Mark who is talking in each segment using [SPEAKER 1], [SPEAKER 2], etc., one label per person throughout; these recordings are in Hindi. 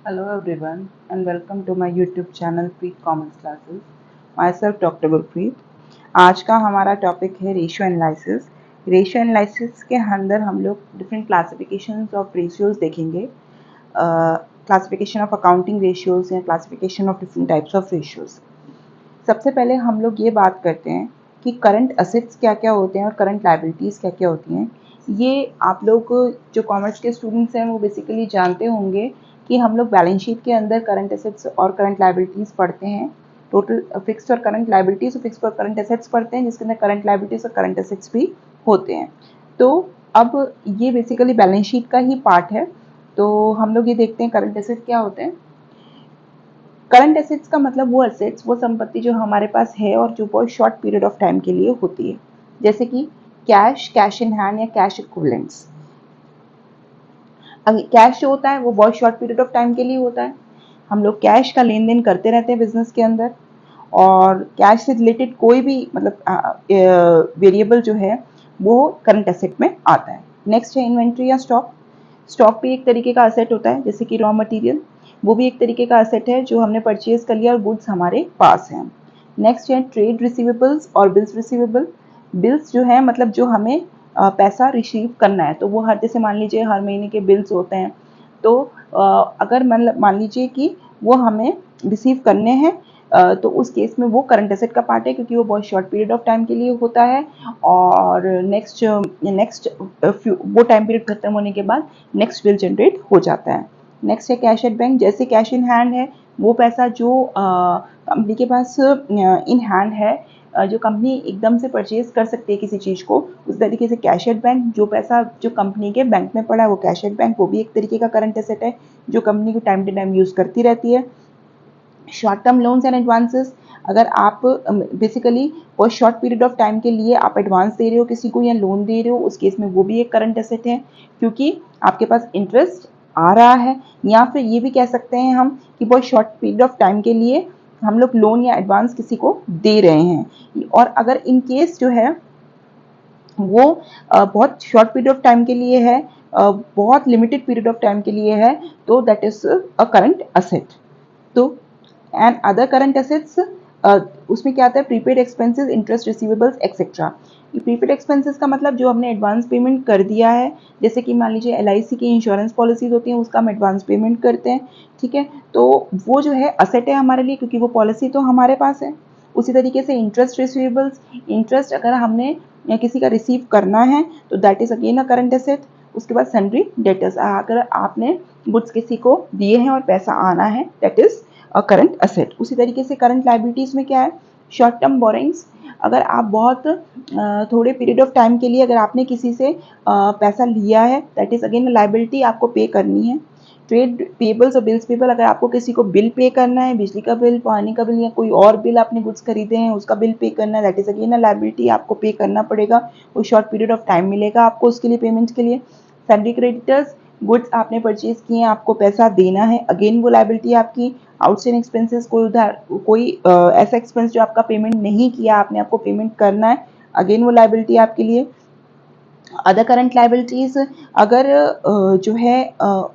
[SPEAKER 1] Hello everyone and welcome to my YouTube channel Preet Commerce Classes. Myself Dr. Gurpreet. आज का हमारा टॉपिक है रेशियो एनालिसिस। रेशियो एनालिसिस के अंदर हम लोग डिफरेंट क्लासिफिकेशंस ऑफ रेशियोज देखेंगे। क्लासिफिकेशन ऑफ अकाउंटिंग रेशियोज या classification of different types of ratios. सबसे पहले हम लोग ये बात करते हैं कि करंट असेट्स क्या क्या होते हैं और करंट लायबिलिटीज़ क्या क्या होती हैं। ये आप लोग जो कॉमर्स के स्टूडेंट्स हैं वो बेसिकली जानते होंगे कि हम लोग बैलेंस शीट के अंदर करंट एसेट्स और करंट लायबिलिटीज़ पढ़ते हैं। टोटल फिक्स्ड और करंट लायबिलिटीज़ और फिक्स्ड और करंट एसेट्स पढ़ते हैं, जिसके अंदर करंट लायबिलिटीज़ और करंट एसेट्स भी होते हैं। तो अब ये बेसिकली बैलेंस शीट का ही पार्ट है। तो हम लोग ये देखते हैं करंट एसेट क्या होते हैं। करंट एसेट्स का मतलब वो एसेट्स, वो संपत्ति जो हमारे पास है और जो बहुत शॉर्ट पीरियड ऑफ टाइम के लिए होती है, जैसे कि कैश, कैश इन हैंड या कैश इक्विवेलेंट्स। कैश जो होता है वो बहुत शॉर्ट पीरियड ऑफ टाइम के लिए होता है। हम लोग कैश का लेन देन करते रहते हैं बिजनेस के अंदर, और कैश से रिलेटेड कोई भी मतलब वेरिएबल जो है वो करंट एसेट में आता है। नेक्स्ट है इन्वेंट्री या स्टॉक। स्टॉक भी एक तरीके का असेट होता है, जैसे कि रॉ मटेरियल, वो भी एक तरीके का असेट है जो हमने परचेज कर लिया और गुड्स हमारे पास हैं। नेक्स्ट है ट्रेड रिसीवेबल्स और बिल्स रिसीवेबल। बिल्स जो है मतलब जो हमें पैसा रिसीव करना है, तो वो हर, जैसे मान लीजिए हर महीने के बिल्स होते हैं, तो अगर मान लीजिए कि वो हमें रिसीव करने हैं, तो उस केस में वो करंट एसेट का पार्ट है, क्योंकि वो बहुत शॉर्ट पीरियड ऑफ टाइम के लिए होता है। और नेक्स्ट वो टाइम पीरियड खत्म होने के बाद नेक्स्ट बिल जनरेट हो जाता है। नेक्स्ट है कैश एट बैंक। जैसे कैश इन हैंड है, वो पैसा जो कंपनी के पास इन हैंड है, जो कंपनी एकदम से परचेज कर सकती है किसी चीज़ को, उस तरीके से कैश एट बैंक, जो पैसा जो कंपनी के बैंक में पड़ा है वो कैश एट बैंक, वो भी एक तरीके का करंट एसेट है जो कंपनी को टाइम टू टाइम यूज़ करती रहती है। Short term loans and advances, अगर आप बेसिकली वो शॉर्ट पीरियड ऑफ टाइम के लिए आप एडवांस दे रहे हो किसी को या लोन दे रहे हो, उस केस में वो भी एक करंट एसेट है, क्योंकि आपके पास इंटरेस्ट आ रहा है। या फिर ये भी कह सकते हैं हम कि बहुत शॉर्ट पीरियड ऑफ टाइम के लिए हम लोग लोन या एडवांस किसी को दे रहे हैं। और अगर इन केस जो है वो बहुत शॉर्ट पीरियड ऑफ टाइम के लिए है, बहुत लिमिटेड पीरियड ऑफ टाइम के लिए है, तो that is a current asset. तो एंड अदर करंट एसेट्स, उसमें क्या आता है, prepaid expenses, interest receivables etcetera. ये प्रीपेड एक्सपेंसेस का मतलब जो हमने एडवांस पेमेंट कर दिया है, जैसे कि मान लीजिए LIC की इंश्योरेंस पॉलिसीज होती हैं, उसका हम एडवांस पेमेंट करते हैं, ठीक है, तो वो जो है असेट है हमारे लिए, क्योंकि वो पॉलिसी तो हमारे पास है। उसी तरीके से इंटरेस्ट रिसीवेबल्स, इंटरेस्ट अगर हमने या किसी का रिसीव करना है तो that is again a current asset. उसके बाद सन्ड्री डेटर्स, अगर आपने गुड्स किसी को दिए हैं और पैसा आना है, दैट इज करंट असेट। उसी तरीके से करंट लायबिलिटीज में क्या है, शॉर्ट टर्म बोरिंग्स, अगर आप बहुत थोड़े पीरियड ऑफ टाइम के लिए अगर आपने किसी से पैसा लिया है, दैट इज अगेन लायबिलिटी, आपको पे करनी है। ट्रेड पेबल्स और बिल्स पेबल, अगर आपको किसी को बिल पे करना है, बिजली का बिल, पानी का बिल या कोई और बिल आपने गुड्स खरीदे हैं उसका बिल पे करना है, दैट इज अगेन लायबिलिटी, आपको पे करना पड़ेगा, कोई शॉर्ट पीरियड ऑफ टाइम मिलेगा आपको उसके लिए, पेमेंट के लिए। सैलरी क्रेडिटर्स, गुड्स आपने परचेज किए हैं, आपको पैसा देना है, अगेन वो लायबिलिटी आपकी। आउटस्टैंडिंग एक्सपेंसेस, कोई ऐसा एक्सपेंस जो आपका पेमेंट नहीं किया आपने, आपको पेमेंट करना है, अगेन वो लायबिलिटी आपके लिए। अदर करंट लायबिलिटीज, अगर जो है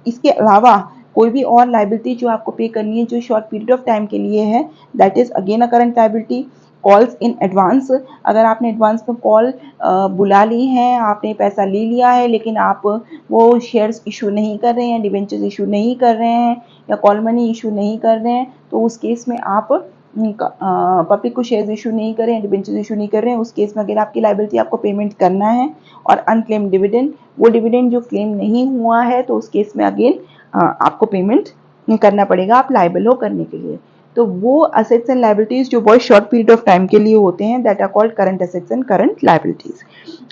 [SPEAKER 1] इसके अलावा कोई भी और लायबिलिटी जो आपको पे करनी है जो शॉर्ट पीरियड ऑफ टाइम के लिए है, that is again a current liability. Calls in advance, अगर आपने एडवांस में कॉल बुला ली हैं, आपने पैसा ले लिया है, लेकिन आप वो शेयर्स इशू नहीं कर रहे हैं, डिवेंचर्स इशू नहीं कर रहे हैं या कॉल मनी इशू नहीं कर रहे हैं, तो उस केस में आप पब्लिक को शेयर्स इशू नहीं कर रहे हैं, डिवेंचर्स इशू नहीं कर रहे हैं, उस केस में अगर आपकी लायबिलिटी आपको पेमेंट करना है। और अनक्लेम डिविडेंड, वो डिविडेंड जो क्लेम नहीं हुआ है, तो उस केस में अगेन आपको पेमेंट करना पड़ेगा, आप लायबल हो करने के लिए। तो वो असेट्स एंड लायबिलिटीज जो बहुत शॉर्ट पीरियड ऑफ टाइम के लिए होते हैं, that are called current assets and current liabilities.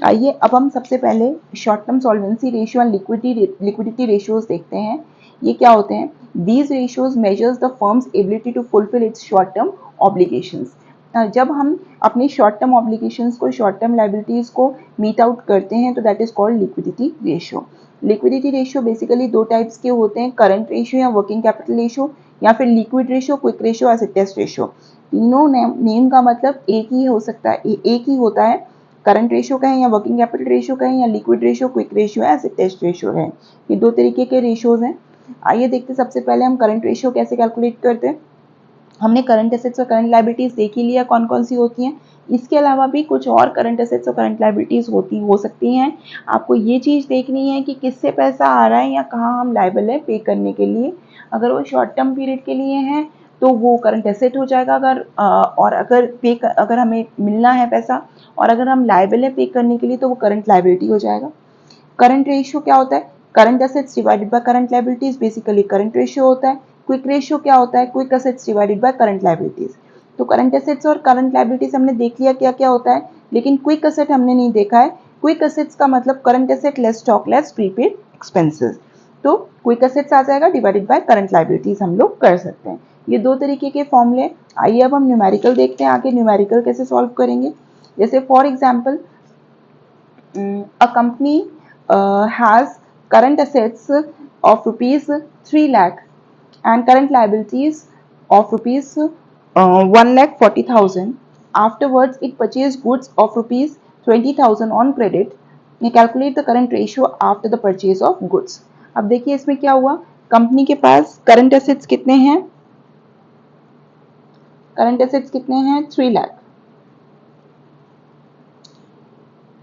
[SPEAKER 1] आइए अब हम सबसे पहले short term solvency ratio and liquidity ratios देखते हैं। ये क्या होते हैं, these ratios measures the firm's ability to fulfil its short term obligations. जब हम अपनी शॉर्ट टर्म ऑब्लिगेशंस को, शॉर्ट टर्म लायबिलिटीज को मीट आउट करते हैं, तो that is called liquidity ratio. Liquidity ratio basically दो टाइप्स के होते हैं, करंट रेशियो या वर्किंग कैपिटल रेशियो, या फिर liquid ratio, quick ratio, acid test ratio. तीनों नेम का मतलब एक ही हो सकता है, एक ही होता है, करंट रेशियो कहें या वर्किंग कैपिटल रेशियो कहें या liquid ratio, quick ratio, acid test ratio है। ये दो तरीके के रेशियोज हैं। आइए देखते सबसे पहले हम करंट रेशियो कैसे कैलकुलेट करते हैं। हमने करंट एसेट्स और करंट लायबिलिटीज देख ही लिया कौन कौन सी होती हैं। इसके अलावा भी कुछ और करंट एसेट्स और करंट लायबिलिटीज हो सकती हैं। आपको ये चीज़ देखनी है कि किससे पैसा आ रहा है या कहाँ हम लायबल है पे करने के लिए। अगर वो शॉर्ट टर्म पीरियड के लिए है तो वो करंट एसेट हो जाएगा। अगर अगर हमें मिलना है पैसा और अगर हम लायबल है पे करने के लिए तो वो करंट लायबिलिटी हो जाएगा। करंट रेशियो क्या होता है? Current assets divided by current liabilities basically current ratio होता है। क्विक रेशियो क्या होता है? Quick assets divided by current liabilities. तो करंट एसेट्स और करंट लायबिलिटीज हमने देख लिया क्या क्या होता है, लेकिन क्विक एसेट हमने नहीं देखा है। क्विक एसेट्स का मतलब current asset less stock less prepaid expenses. तो क्विक एसेट्स आ जाएगा डिवाइडेड बाय करंट लायबिलिटीज हम लोग कर सकते हैं। ये दो तरीके के फॉर्मूले। आइए अब हम न्यूमेरिकल देखते हैं, आगे न्यूमेरिकल कैसे सॉल्व करेंगे। जैसे for example a company has current assets of rupees 3 lakh and current liabilities of rupees 1 lakh 40,000. Afterwards, it purchased goods of rupees 20,000 on credit. Calculate the current ratio after the purchase of goods. अब देखिए इसमें क्या हुआ, कंपनी के पास करंट एसेट्स कितने हैं? करंट एसेट्स कितने हैं? 3 लाख।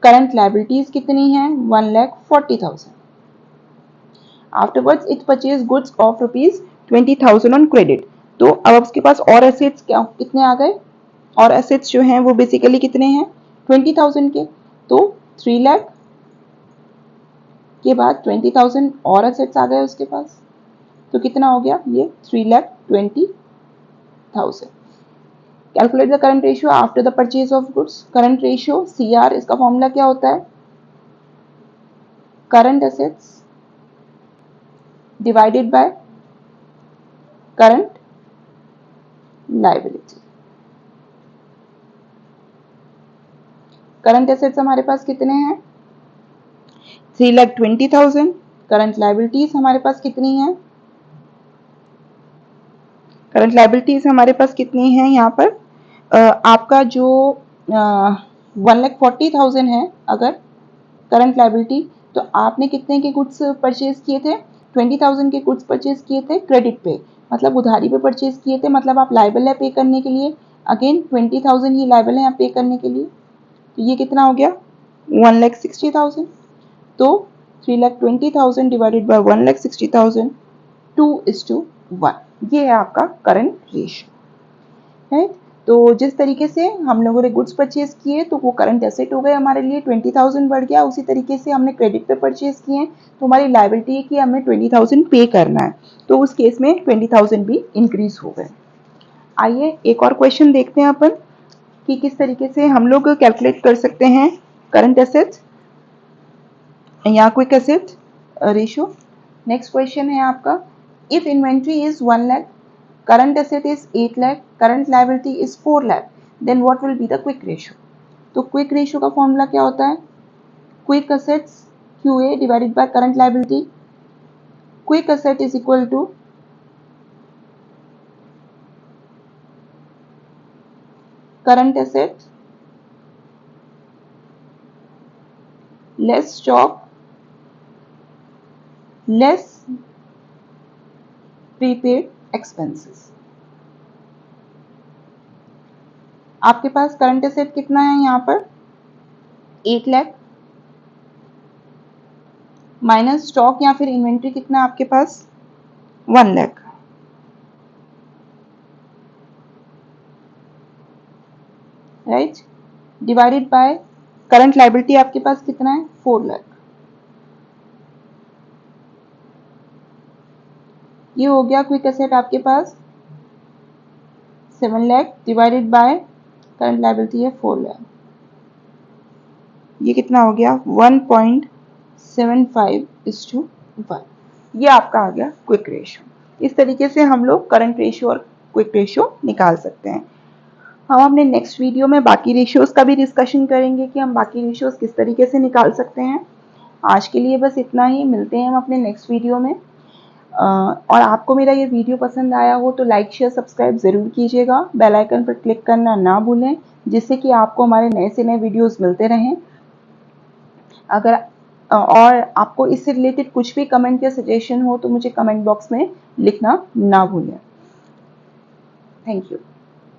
[SPEAKER 1] करंट लायबिलिटीज कितनी है? 1,40,000. Afterwards it purchase goods of rupees 20,000 on credit. तो अब उसके पास और एसेट्स क्या कितने आ गए? और एसेट्स जो हैं वो बेसिकली कितने हैं? 20,000 के। तो 3 लाख के बाद 20,000 और एसेट्स आ गए उसके पास, तो कितना हो गया ये? 3,20,000। Calculate the current ratio after the purchase of goods. Current ratio CR, इसका फॉर्मूला क्या होता है? Current assets divided by current liability. Current assets हमारे पास कितने हैं? 3,20,000। करंट लायबिलिटीज हमारे पास कितनी है? करंट लायबिलिटीज हमारे पास कितनी है यहाँ पर? आपका जो 1,40,000 है अगर करंट लायबिलिटी, तो आपने कितने के गुड्स परचेज किए थे? 20,000 के गुड्स परचेज किए थे क्रेडिट पे, मतलब उधारी पे परचेज किए थे, मतलब आप लायबल है पे करने के लिए। अगेन 20,000 ही लायबल है आप पे करने के लिए। तो ये कितना हो गया? 1,60,000। तो 3,20,000 डिवाइडेड बाय 1,60,000, 2:1, ये है आपका करंट रेशियो है। तो जिस तरीके से हम लोगों ने गुड्स परचेज किए तो वो करंट एसेट हो गए हमारे लिए, 20,000 बढ़ गया। उसी तरीके से हमने क्रेडिट पे परचेज किए तो हमारी लायबिलिटी है कि हमें 20,000 पे करना है, तो उस केस में 20,000 भी इंक्रीज हो गए। आइए एक और क्वेश्चन देखते हैं अपन कि किस तरीके से हम लोग कैलकुलेट कर सकते हैं करंट एसेट्स या quick asset ratio. Next question है आपका, if inventory is 1 lakh, current asset is 8 lakh, current liability is 4 lakh, then what will be the quick ratio? तो quick ratio का फॉर्मूला क्या होता है? quick assets QA divided by current liability. quick asset is equal to current asset less stock less prepaid expenses. आपके पास करंट एसेट कितना है यहाँ पर? 8 लाख माइनस स्टॉक या फिर इन्वेंट्री कितना आपके पास? 1 lakh. Right, divided by current liability आपके पास कितना है? 4 लाख। ये हो गया क्विक एसेट आपके पास 7 lakh divided by current liability है 4 लाख। ये कितना हो गया? 1.75:1। ये आपका आ गया क्विक रेशियो। इस तरीके से हम लोग करंट रेशियो और क्विक रेशियो निकाल सकते हैं। हम अपने नेक्स्ट वीडियो में बाकी रेशियोज का भी डिस्कशन करेंगे कि हम बाकी रेशियोज किस तरीके से निकाल सकते हैं। आज के लिए बस इतना ही, मिलते हैं हम अपने नेक्स्ट वीडियो में। और आपको मेरा ये वीडियो पसंद आया हो तो लाइक शेयर सब्सक्राइब ज़रूर कीजिएगा, बेल आइकन पर क्लिक करना ना भूलें, जिससे कि आपको हमारे नए से नए वीडियोस मिलते रहें। अगर और आपको इससे रिलेटेड कुछ भी कमेंट या सजेशन हो तो मुझे कमेंट बॉक्स में लिखना ना भूलें। Thank you.